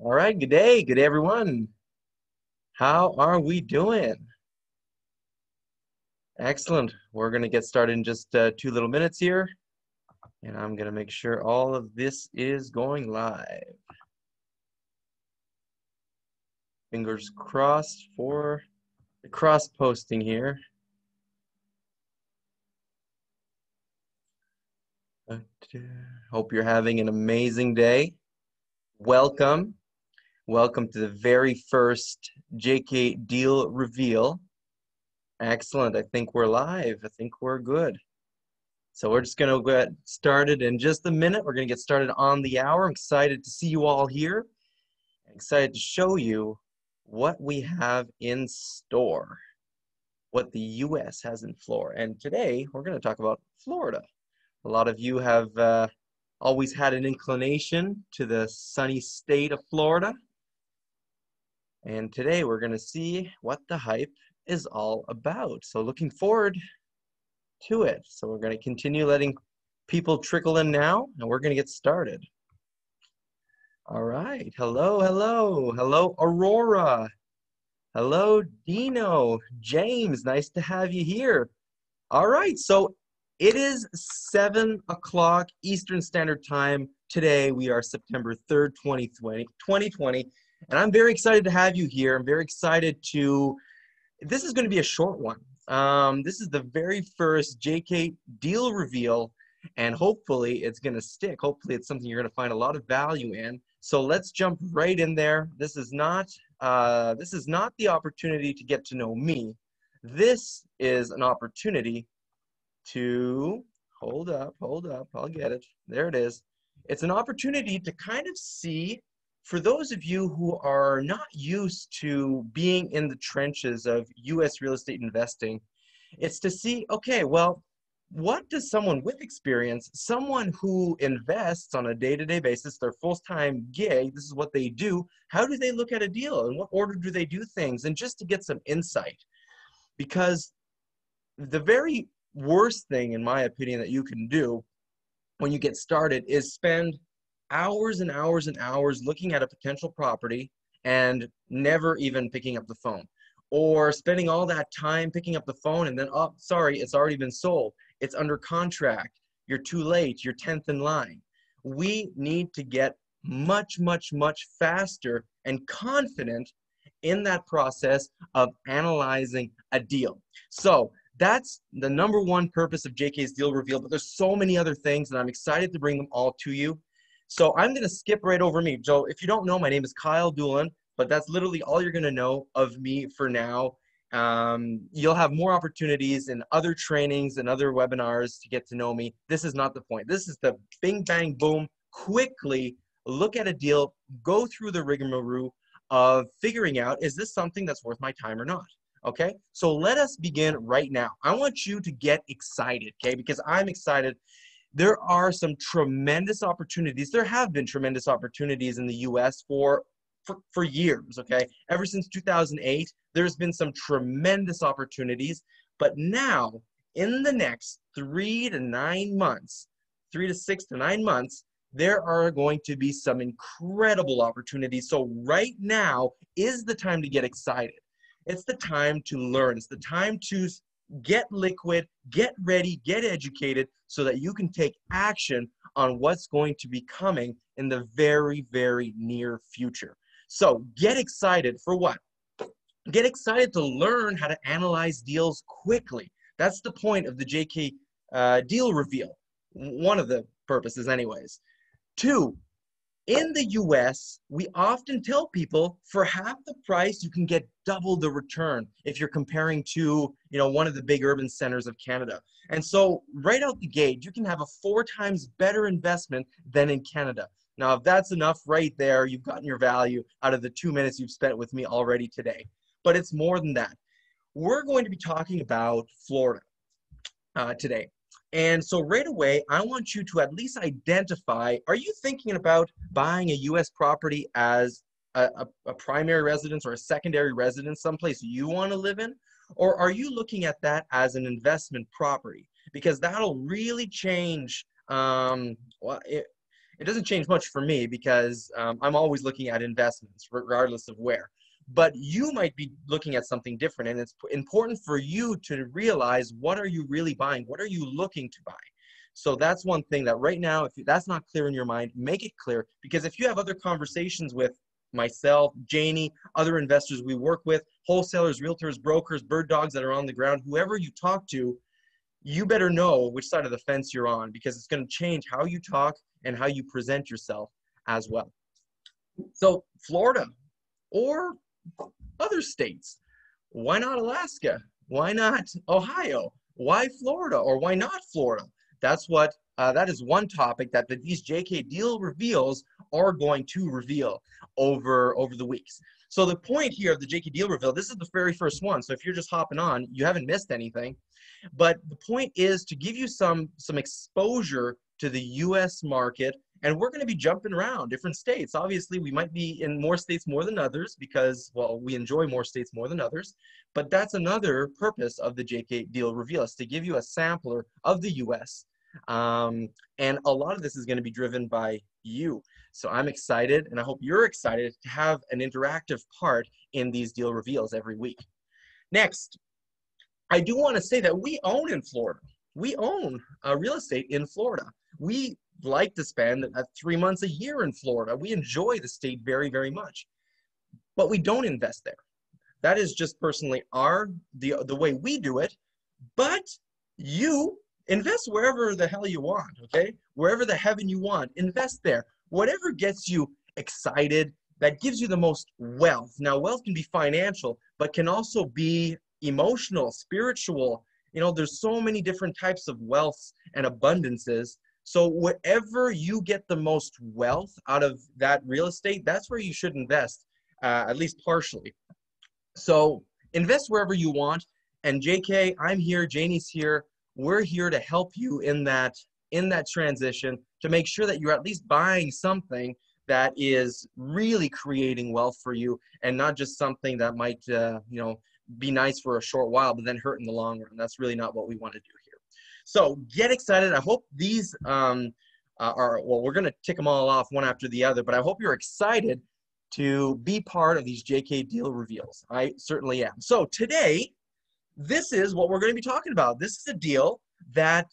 All right, good day, everyone. How are we doing? Excellent. We're going to get started in just 2 little minutes here, and I'm going to make sure all of this is going live. Fingers crossed for the cross-posting here. Hope you're having an amazing day. Welcome. Welcome to the very first JK deal reveal. Excellent. I think we're live. I think we're good. So we're just going to get started in just a minute. We're going to get started on the hour. I'm excited to see you all here. I'm excited to show you what we have in store, what the U.S. has in store. And today we're going to talk about Florida. A lot of you have always had an inclination to the sunny state of Florida. And today we're going to see what the hype is all about. So looking forward to it. So we're going to continue letting people trickle in now, and we're going to get started. All right. Hello, Aurora. Hello, Dino. James, nice to have you here. All right. So it is 7 o'clock Eastern Standard Time. Today, we are September 3rd, 2020, and I'm very excited to have you here. I'm very excited to, this is going to be a short one. This is the very first JK deal reveal, and hopefully it's going to stick. Hopefully it's something you're going to find a lot of value in. So let's jump right in there. This is not the opportunity to get to know me. This is an opportunity to, hold up, I'll get it. There it is. It's an opportunity to kind of see, for those of you who are not used to being in the trenches of U.S. real estate investing, it's to see, okay, well, what does someone with experience, someone who invests on a day-to-day basis, their full-time gig, this is what they do, how do they look at a deal? In what order do they do things? And just to get some insight. Because the very worst thing, in my opinion, that you can do when you get started is spend hours and hours and hours looking at a potential property and never even picking up the phone, or spending all that time picking up the phone and then, oh, sorry, it's already been sold. It's under contract. You're too late. You're 10th in line. We need to get much, much, much faster and confident in that process of analyzing a deal. So that's the number one purpose of JK's deal reveal, but there's so many other things, and I'm excited to bring them all to you. So I'm going to skip right over me. So if you don't know, my name is Kyle Doolin, but that's literally all you're going to know of me for now. You'll have more opportunities in other trainings and other webinars to get to know me. This is not the point. This is the bing, bang, boom, quickly look at a deal, go through the rigmarole of figuring out, is this something that's worth my time or not? Okay, so let us begin right now. I want you to get excited, okay, because I'm excited. There are some tremendous opportunities. There have been tremendous opportunities in the U.S. for years, okay? Ever since 2008, there's been some tremendous opportunities. But now, in the next 3 to 9 months, 3 to 6 to 9 months, there are going to be some incredible opportunities. So right now is the time to get excited. It's the time to learn. It's the time to get liquid, get ready, get educated so that you can take action on what's going to be coming in the very, very near future. So get excited for what? Get excited to learn how to analyze deals quickly. That's the point of the JK deal reveal. One of the purposes anyways. 2, in the US, we often tell people for half the price, you can get double the return if you're comparing to, one of the big urban centers of Canada. And so right out the gate, you can have a 4 times better investment than in Canada. Now, if that's enough right there, you've gotten your value out of the 2 minutes you've spent with me already today. But it's more than that. We're going to be talking about Florida today. And so right away, I want you to at least identify, are you thinking about buying a U.S. property as a primary residence or a secondary residence, someplace you want to live in? Or are you looking at that as an investment property? Because that'll really change, It doesn't change much for me because I'm always looking at investments regardless of where. But you might be looking at something different, and it's important for you to realize, what are you really buying? What are you looking to buy? So that's one thing that right now, if that's not clear in your mind, make it clear. Because if you have other conversations with myself, Janie, other investors we work with, wholesalers, realtors, brokers, bird dogs that are on the ground, whoever you talk to, you better know which side of the fence you're on, because it's going to change how you talk and how you present yourself as well. So Florida or other states, why not Alaska? Why not Ohio? Why Florida, or why not Florida? That's what that is one topic that these JK Deal reveals are going to reveal over the weeks. So the point here of the JK Deal reveal, this is the very first one. So if you're just hopping on, you haven't missed anything. But the point is to give you some exposure to the U.S. market. And we're going to be jumping around different states. Obviously, we might be in more states more than others because, well, we enjoy more states more than others. But that's another purpose of the JK Deal Reveal, is to give you a sampler of the U.S. And a lot of this is going to be driven by you. So I'm excited, and I hope you're excited to have an interactive part in these deal reveals every week. Next, I do want to say that we own in Florida. We own real estate in Florida. We like to spend 3 months a year in Florida. We enjoy the state very, very much, but we don't invest there. That is just personally the way we do it. But you invest wherever the hell you want, okay? Wherever the heaven you want, invest there. Whatever gets you excited, that gives you the most wealth. Now, wealth can be financial, but can also be emotional, spiritual. You know, there's so many different types of wealth and abundances. So wherever you get the most wealth out of that real estate, that's where you should invest, at least partially. So invest wherever you want. And JK, I'm here, Janie's here. We're here to help you in that transition, to make sure that you're at least buying something that is really creating wealth for you, and not just something that might, be nice for a short while, but then hurt in the long run. That's really not what we want to do here. So get excited. I hope these we're going to tick them all off one after the other, but I hope you're excited to be part of these JK Deal reveals. I certainly am. So today, this is what we're going to be talking about. This is a deal that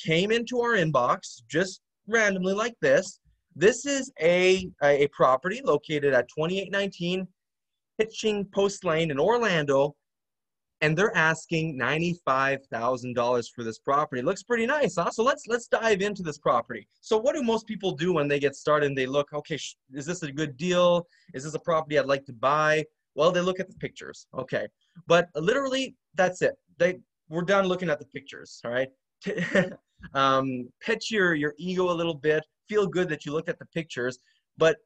came into our inbox just randomly like this. This is a property located at 2819 Hitching Post Lane in Orlando, and they're asking $95,000 for this property. It looks pretty nice, huh? So let's dive into this property. So what do most people do when they get started and they look, okay, is this a good deal? Is this a property I'd like to buy? Well, they look at the pictures, okay. But literally, that's it. We're done looking at the pictures, all right? Pitch your ego a little bit. Feel good that you looked at the pictures, but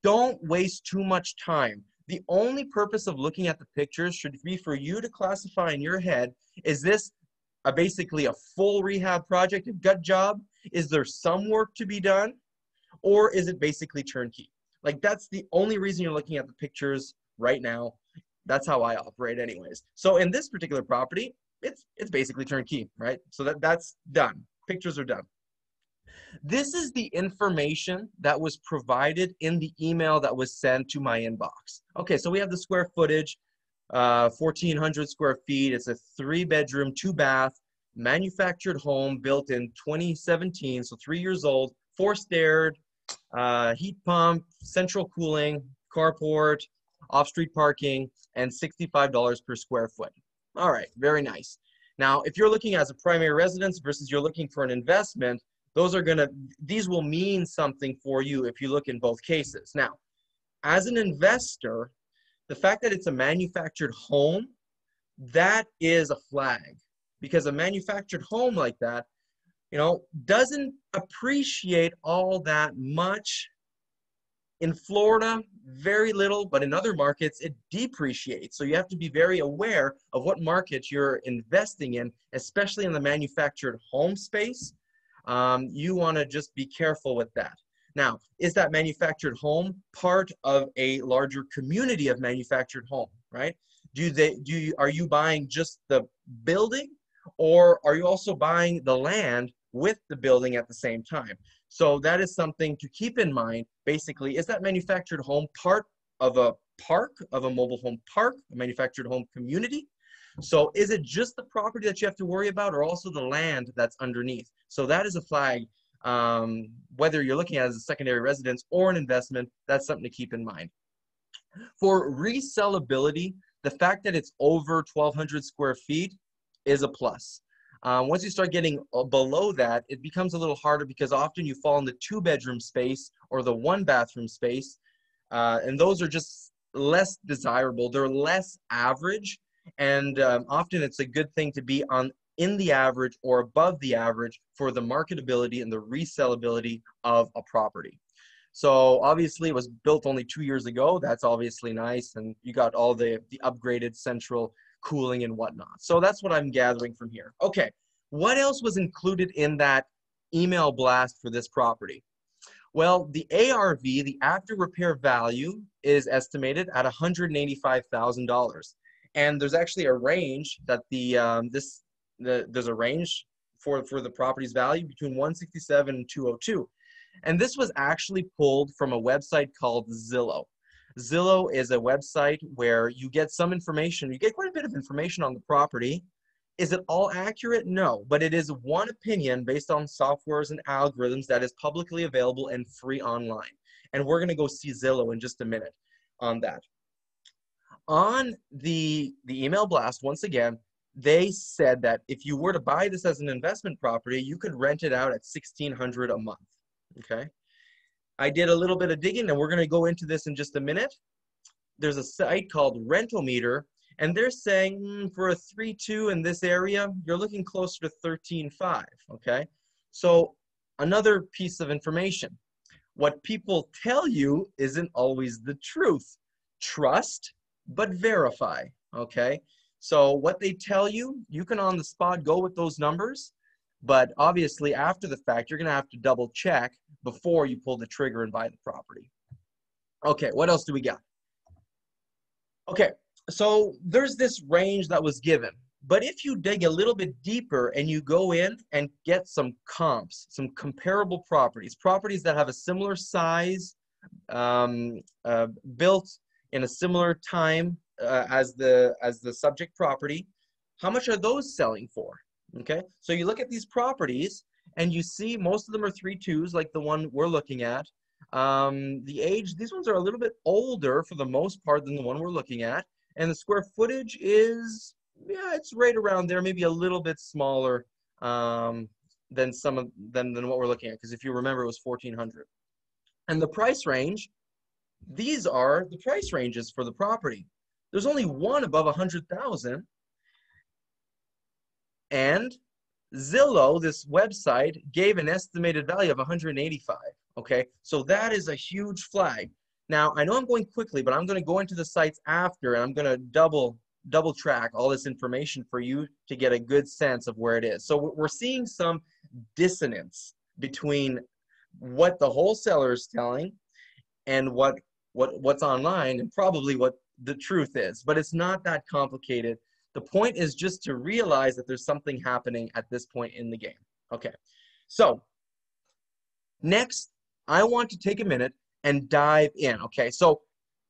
don't waste too much time. The only purpose of looking at the pictures should be for you to classify in your head, is this basically a full rehab project, a gut job? Is there some work to be done? Or is it basically turnkey? Like, that's the only reason you're looking at the pictures right now. That's how I operate anyways. So in this particular property, it's basically turnkey, right? So that's done. Pictures are done. This is the information that was provided in the email that was sent to my inbox. Okay, so we have the square footage, 1,400 square feet. It's a 3-bedroom, 2-bath, manufactured home built in 2017, so 3 years old, forced aired, heat pump, central cooling, carport, off-street parking, and $65 per square foot. All right, very nice. Now, if you're looking as a primary residence versus you're looking for an investment, these will mean something for you if you look in both cases. Now, as an investor, the fact that it's a manufactured home, that is a flag, because a manufactured home like that, doesn't appreciate all that much. In Florida, very little, but in other markets, it depreciates. So you have to be very aware of what market you're investing in, especially in the manufactured home space. You want to just be careful with that. Now, is that manufactured home part of a larger community of manufactured home, right? Are you buying just the building, or are you also buying the land with the building at the same time. So that is something to keep in mind. Basically, is that manufactured home part of a park, of a mobile home park, a manufactured home community? So is it just the property that you have to worry about, or also the land that's underneath? So that is a flag. Whether you're looking at it as a secondary residence or an investment, that's something to keep in mind. For resellability, the fact that it's over 1,200 square feet is a plus. Once you start getting below that, it becomes a little harder because often you fall in the 2-bedroom space or the 1-bathroom space, and those are just less desirable. They're less average, and often it's a good thing to be in the average or above the average for the marketability and the resellability of a property. So obviously it was built only 2 years ago. That's obviously nice. And you got all the upgraded central cooling and whatnot. So that's what I'm gathering from here. Okay, what else was included in that email blast for this property? Well, the ARV, the after repair value, is estimated at $185,000. And there's actually a range that there's a range for the property's value between 167 and 202. And this was actually pulled from a website called Zillow. Zillow is a website where you get some information. You get quite a bit of information on the property. Is it all accurate? No, but it is one opinion based on softwares and algorithms that is publicly available and free online. And we're going to go see Zillow in just a minute on that. On the email blast, once again, they said that if you were to buy this as an investment property, you could rent it out at $1,600 a month. Okay, I did a little bit of digging, and we're going to go into this in just a minute. There's a site called Rentometer, and they're saying for a 3.2 in this area, you're looking closer to 13.5. Okay, so another piece of information. What people tell you isn't always the truth. Trust, but verify. Okay, so what they tell you, you can on the spot go with those numbers. But obviously, after the fact, you're going to have to double check before you pull the trigger and buy the property. Okay, what else do we got? Okay, so there's this range that was given. But if you dig a little bit deeper and you go in and get some comps, some comparable properties, properties that have a similar size, built in a similar time as the subject property, how much are those selling for? Okay, so you look at these properties and you see most of them are 3.2s like the one we're looking at. The age, these ones are a little bit older for the most part than the one we're looking at. And the square footage is, yeah, it's right around there, maybe a little bit smaller than than what we're looking at. Because if you remember, it was 1,400. And the price range, these are the price ranges for the property. There's only one above 100,000. And Zillow, this website, gave an estimated value of 185. Okay, so that is a huge flag. Now, I know I'm going quickly, but I'm going to go into the sites after, and I'm going to double track all this information for you to get a good sense of where it is. So we're seeing some dissonance between what the wholesaler is telling and what's online, and probably what the truth is. But it's not that complicated. The point is just to realize that there's something happening at this point in the game. Okay, so next, I want to take a minute and dive in. Okay, so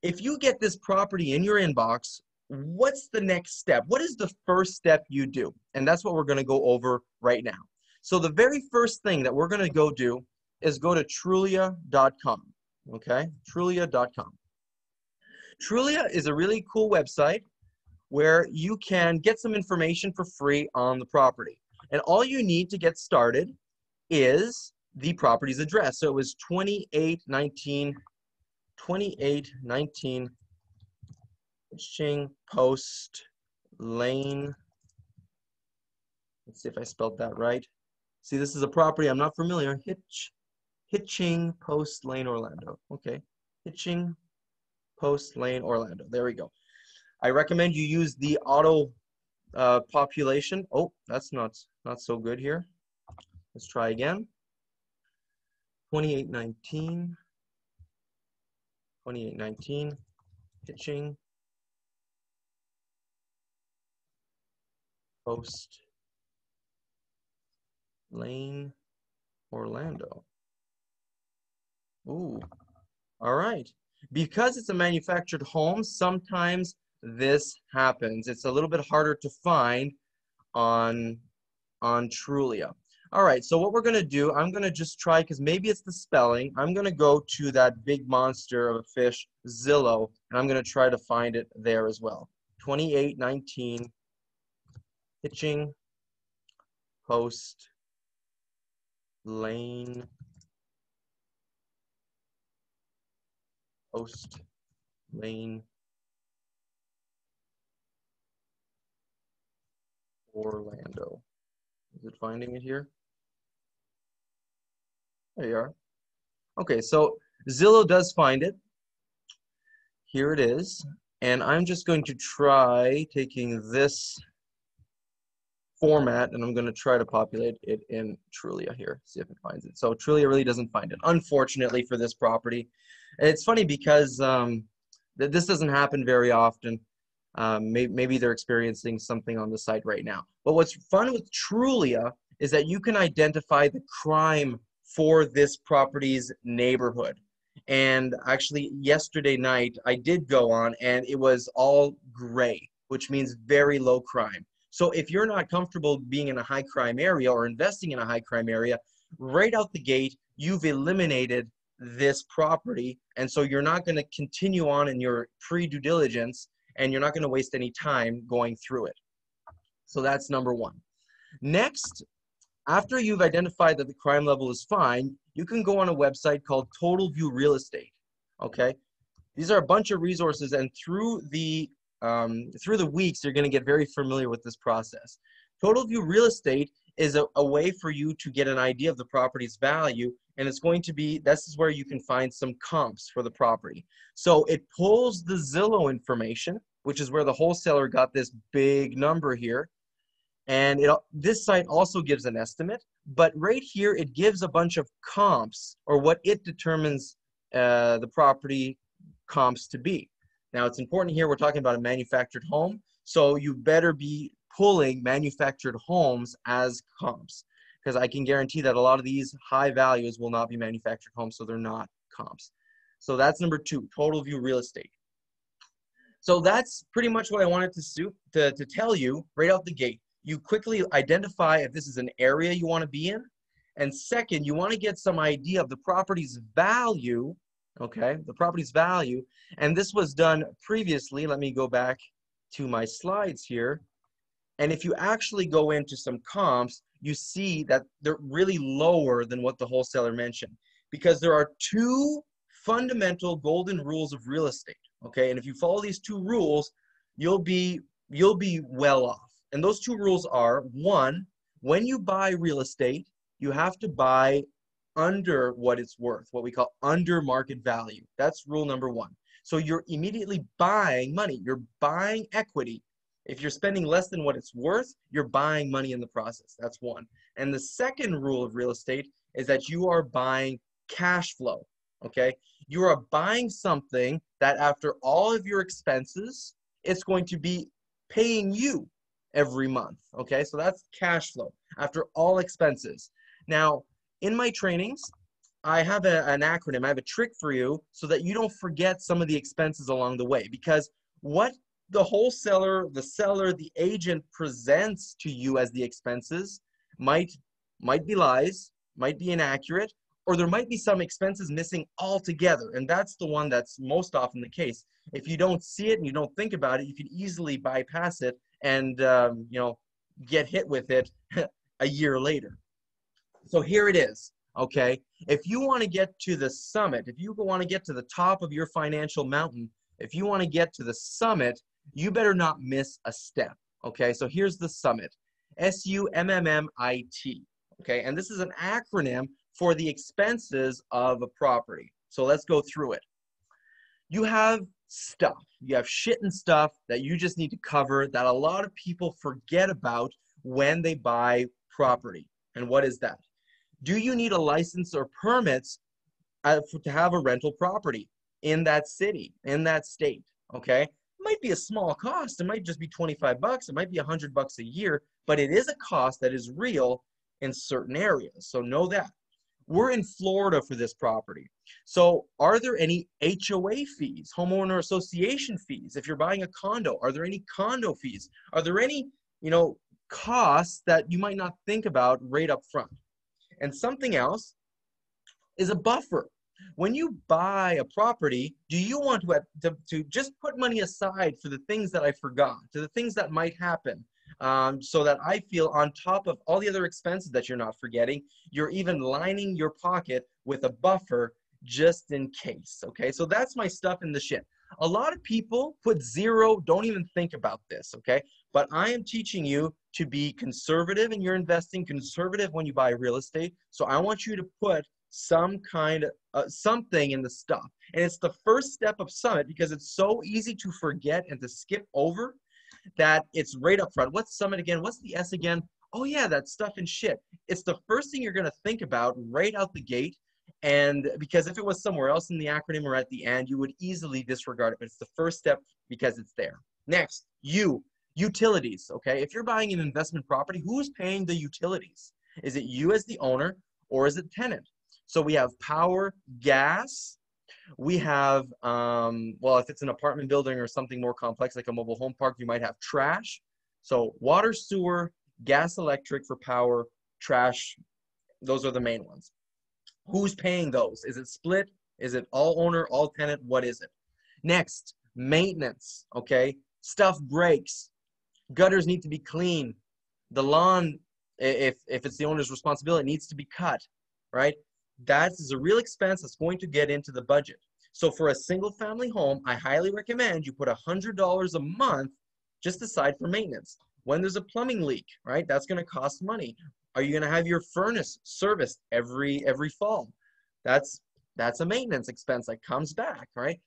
if you get this property in your inbox, what's the next step? What is the first step you do? And that's what we're going to go over right now. So the very first thing that we're going to go do is go to Trulia.com. Okay, Trulia.com. Trulia is a really cool website where you can get some information for free on the property. And all you need to get started is the property's address. So it was 2819 Hitching Post Lane. Let's see if I spelled that right. See, this is a property I'm not familiar. Hitching Post Lane, Orlando. Okay, Hitching Post Lane, Orlando. There we go. I recommend you use the auto population. Oh, that's not so good here. Let's try again. 2819 Hitching Post Lane, Orlando. Ooh, all right. Because it's a manufactured home, sometimes this happens. It's a little bit harder to find on Trulia. All right, so what we're going to do, I'm going to just try, because maybe it's the spelling. I'm going to go to that big monster of a fish, Zillow, and I'm going to try to find it there as well. 2819, Hitching, Post, Lane, Post, Lane, Orlando. Is it finding it here? There you are. Okay, so Zillow does find it. Here it is. And I'm just going to try taking this format and I'm going to try to populate it in Trulia here, see if it finds it. So Trulia really doesn't find it, unfortunately, for this property. It's funny because this doesn't happen very often. Maybe they're experiencing something on the site right now. But what's fun with Trulia is that you can identify the crime for this property's neighborhood. And actually, yesterday night, I did go on, and it was all gray, which means very low crime. So if you're not comfortable being in a high crime area or investing in a high crime area, right out the gate, you've eliminated this property. And so you're not going to continue on in your pre-due diligence, and you're not going to waste any time going through it. So that's number one. Next, after you've identified that the crime level is fine, you can go on a website called Total View Real Estate. Okay, these are a bunch of resources, and through the weeks, you're going to get very familiar with this process. Total View Real Estate is a way for you to get an idea of the property's value, and it's going to be, this is where you can find some comps for the property. So it pulls the Zillow information, which is where the wholesaler got this big number here. And this site also gives an estimate, but right here it gives a bunch of comps, or what it determines the property comps to be. Now it's important here, we're talking about a manufactured home, so you better be pulling manufactured homes as comps, because I can guarantee that a lot of these high values will not be manufactured homes, so they're not comps. So that's number two, Total View Real Estate. So that's pretty much what I wanted to tell you right out the gate. You quickly identify if this is an area you want to be in. And second, you want to get some idea of the property's value, okay, the property's value. And this was done previously. Let me go back to my slides here. And if you actually go into some comps, you see that they're really lower than what the wholesaler mentioned, because there are two fundamental golden rules of real estate, okay? And if you follow these two rules, you'll be well off. And those two rules are, one, when you buy real estate, you have to buy under what it's worth, what we call under market value. That's rule number one. So you're immediately buying money. You're buying equity. If you're spending less than what it's worth, you're buying money in the process. That's one. And the second rule of real estate is that you are buying cash flow, okay? You are buying something that after all of your expenses, it's going to be paying you every month, okay? So that's cash flow after all expenses. Now, in my trainings, I have an acronym. I have a trick for you so that you don't forget some of the expenses along the way, because what the wholesaler, the seller, the agent presents to you as the expenses might be lies, might be inaccurate, or there might be some expenses missing altogether. And that's the one that's most often the case. If you don't see it and you don't think about it, you can easily bypass it and get hit with it a year later. So here it is, okay? If you want to get to the summit, if you want to get to the top of your financial mountain, if you want to get to the summit, you better not miss a step, okay? So here's the summit, SUMMIT, okay? And this is an acronym for the expenses of a property. So let's go through it. You have stuff. You have shit and stuff that you just need to cover that a lot of people forget about when they buy property. And what is that? Do you need a license or permits to have a rental property in that city, in that state, okay? It might be a small cost. It might just be 25 bucks. It might be $100 a year, but it is a cost that is real in certain areas. So know that. We're in Florida for this property. So are there any HOA fees, homeowner association fees? If you're buying a condo, are there any condo fees? Are there any, costs that you might not think about right up front? And something else is a buffer. When you buy a property, do you want to just put money aside for the things that I forgot, to the things that might happen, so that I feel on top of all the other expenses that you're not forgetting, you're even lining your pocket with a buffer just in case, okay? So that's my stuff in the shit. A lot of people put zero, don't even think about this, okay? But I am teaching you to be conservative in your investing, conservative when you buy real estate. So I want you to put some kind of something in the stuff. And it's the first step of Summit because it's so easy to forget and to skip over that it's right up front. What's Summit again? What's the S again? Oh yeah, that stuff and shit. It's the first thing you're going to think about right out the gate. And because if it was somewhere else in the acronym or at the end, you would easily disregard it. But it's the first step because it's there. Next, utilities. Okay, if you're buying an investment property, who's paying the utilities? Is it you as the owner or is it tenant? So we have power, gas. We have, well, if it's an apartment building or something more complex like a mobile home park, you might have trash. So water, sewer, gas, electric for power, trash, those are the main ones. Who's paying those? Is it split? Is it all owner, all tenant? What is it? Next, maintenance, okay? Stuff breaks. Gutters need to be clean. The lawn, if it's the owner's responsibility, needs to be cut, right? That is a real expense that's going to get into the budget. So for a single family home, I highly recommend you put $100 a month just aside for maintenance. When there's a plumbing leak, right, that's going to cost money. Are you going to have your furnace serviced every fall? That's a maintenance expense that comes back, right?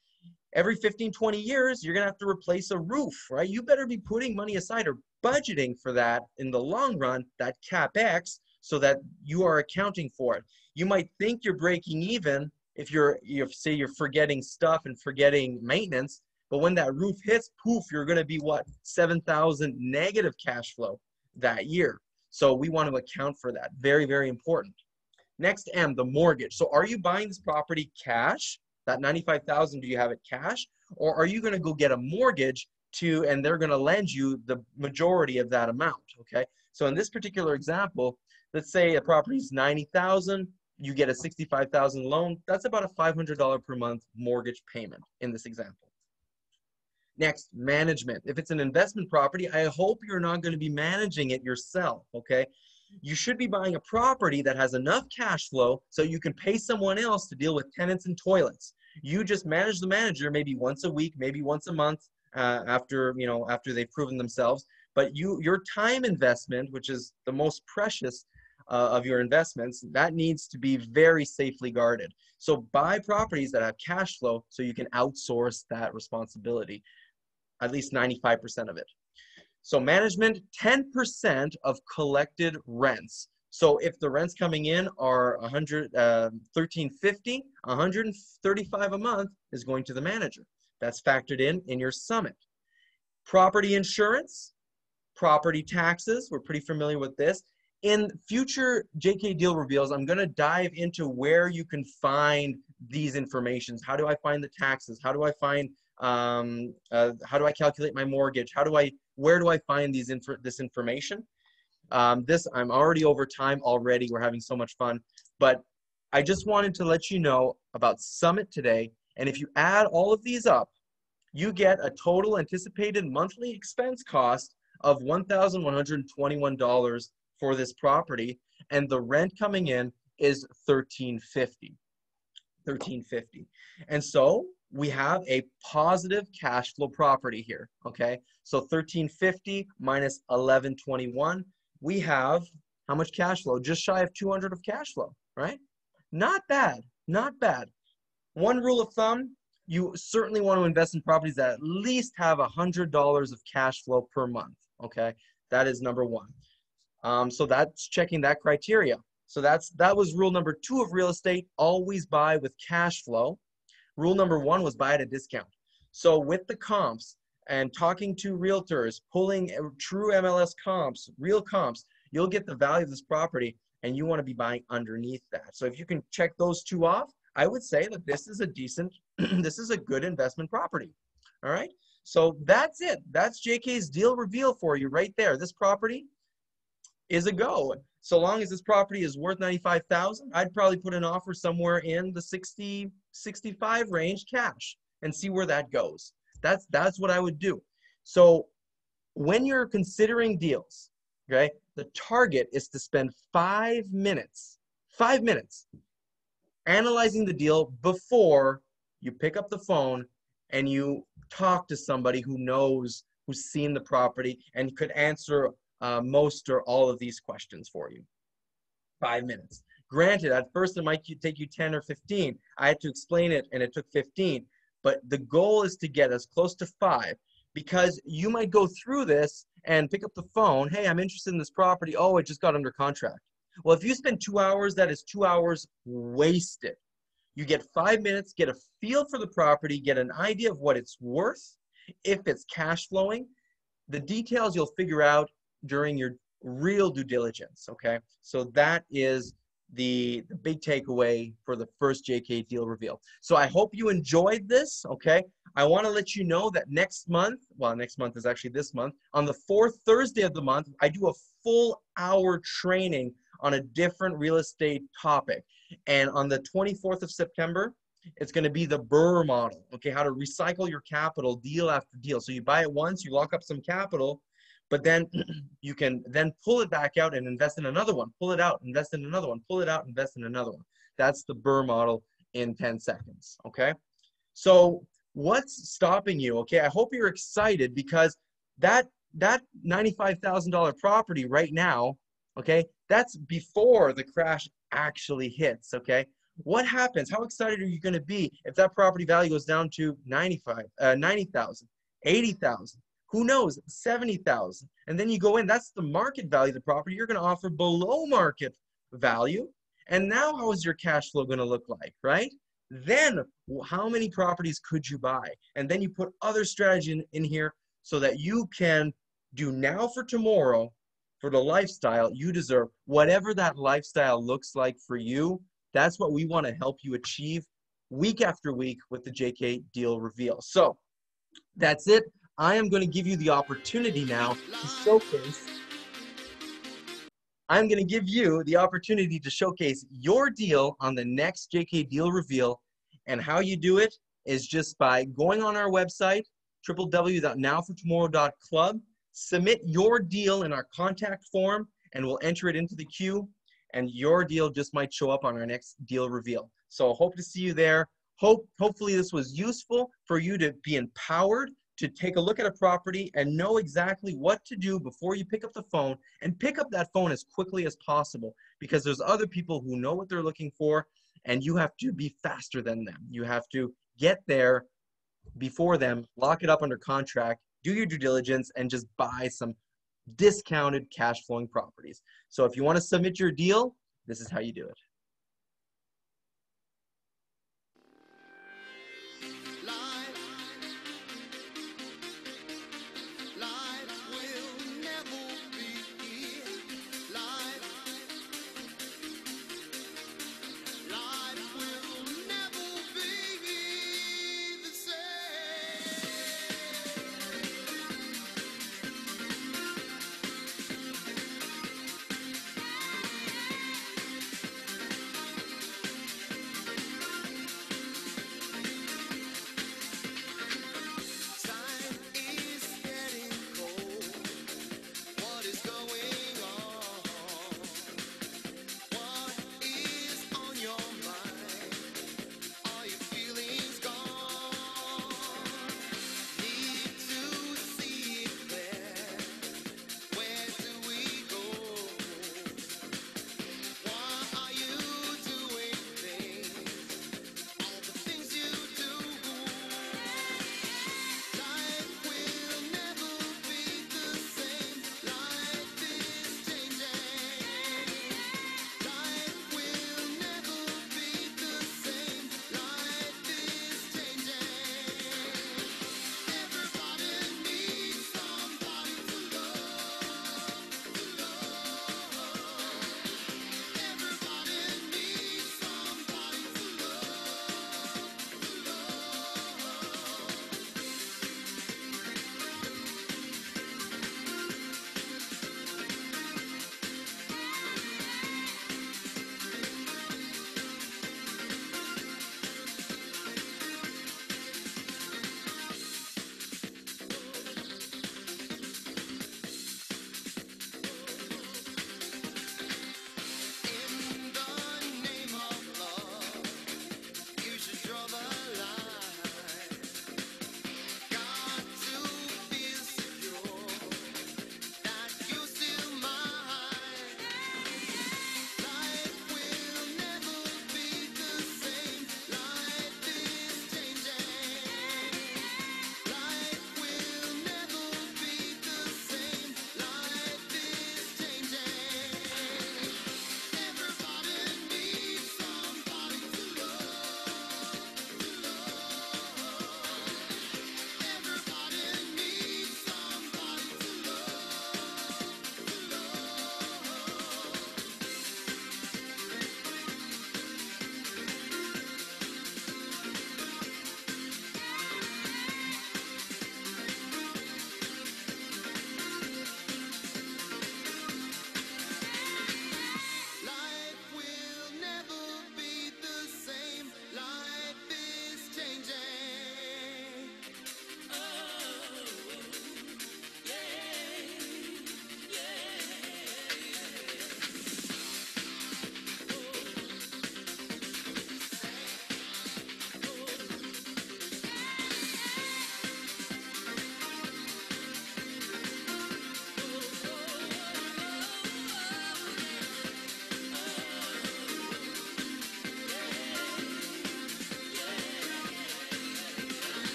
Every 15, 20 years, you're going to have to replace a roof, right? You better be putting money aside or budgeting for that in the long run, that CapEx, so that you are accounting for it. You might think you're breaking even if say you're forgetting stuff and forgetting maintenance, but when that roof hits, poof, you're going to be what? 7,000 negative cash flow that year. So we want to account for that. Very, very important. Next, M, the mortgage. So are you buying this property cash? That 95,000, do you have it cash? Or are you going to go get a mortgage and they're going to lend you the majority of that amount, okay? So in this particular example, let's say a property is 90,000, you get a 65,000 loan. That's about a $500 per month mortgage payment in this example. Next, management. If it's an investment property, I hope you're not going to be managing it yourself, okay? You should be buying a property that has enough cash flow so you can pay someone else to deal with tenants and toilets. You just manage the manager maybe once a week, maybe once a month after they've proven themselves. But your time investment, which is the most precious of your investments, that needs to be very safely guarded. So buy properties that have cash flow so you can outsource that responsibility, at least 95% of it. So management, 10% of collected rents. So if the rents coming in are $113.50, $135 a month is going to the manager. That's factored in your Summit. Property insurance, property taxes, we're pretty familiar with this. In future JK Deal Reveals, I'm going to dive into where you can find these informations. How do I find the taxes? How do I find, how do I calculate my mortgage? Where do I find this information? I'm already over time already. We're having so much fun. But I just wanted to let you know about Summit today. And if you add all of these up, you get a total anticipated monthly expense cost of $1,121 for this property. And the rent coming in is $1,350. And so we have a positive cash flow property here, okay? So 1,350 minus 1,121, we have how much cash flow? Just shy of 200 of cash flow, right? Not bad, not bad. One rule of thumb, you certainly want to invest in properties that at least have $100 of cash flow per month, okay? That is number one. So that's checking that criteria. So that was rule number 2 of real estate, always buy with cash flow. Rule number 1 was buy at a discount. So with the comps and talking to realtors, pulling true MLS comps, real comps, you'll get the value of this property and you want to be buying underneath that. So if you can check those two off, I would say that this is a decent, this is a good investment property. All right. So that's it. That's JK's deal reveal for you right there. This property is a go. So long as this property is worth $95,000, I'd probably put an offer somewhere in the 60, 65 range cash and see where that goes. That's what I would do. So when you're considering deals, okay, the target is to spend 5 minutes analyzing the deal before you pick up the phone and you talk to somebody who knows, who's seen the property and could answer most or all of these questions for you. 5 minutes. Granted, at first it might take you 10 or 15. I had to explain it and it took 15. But the goal is to get as close to 5, because you might go through this and pick up the phone. Hey, I'm interested in this property. Oh, it just got under contract. Well, if you spend 2 hours, that is 2 hours wasted. You get 5 minutes, get a feel for the property, get an idea of what it's worth, if it's cash flowing. The details you'll figure out during your real due diligence, okay? So that is the big takeaway for the first JK deal reveal. So I hope you enjoyed this, okay? I want to let you know that next month, well, next month is actually this month, on the 4th Thursday of the month, I do a full hour training on a different real estate topic. And on the 24th of September, it's going to be the BRRRR model, okay? How to recycle your capital deal after deal. So you buy it once, you lock up some capital, but then you can then pull it back out and invest in another one, pull it out, invest in another one, pull it out, invest in another one. That's the BRRRR model in 10 seconds, okay? So what's stopping you, okay? I hope you're excited, because that $95,000 property right now, okay, that's before the crash actually hits, okay? What happens? How excited are you going to be if that property value goes down to 90,000, 80,000? Who knows? 70,000. And then you go in, that's the market value of the property. You're going to offer below market value. And now how is your cash flow going to look like, right? Then how many properties could you buy? And then you put other strategy in here so that you can do now for tomorrow for the lifestyle you deserve. Whatever that lifestyle looks like for you, that's what we want to help you achieve week after week with the JK Deal Reveal. So that's it. I am going to give you the opportunity now to showcase. I'm going to give you the opportunity to showcase your deal on the next JK Deal Reveal. And how you do it is just by going on our website, www.nowfortomorrow.club, submit your deal in our contact form, and we'll enter it into the queue. And your deal just might show up on our next deal reveal. So hope to see you there. Hopefully this was useful for you to be empowered to take a look at a property and know exactly what to do before you pick up the phone, and pick up that phone as quickly as possible, because there's other people who know what they're looking for, and you have to be faster than them. You have to get there before them, lock it up under contract, do your due diligence, and just buy some discounted cash flowing properties. So if you want to submit your deal, this is how you do it.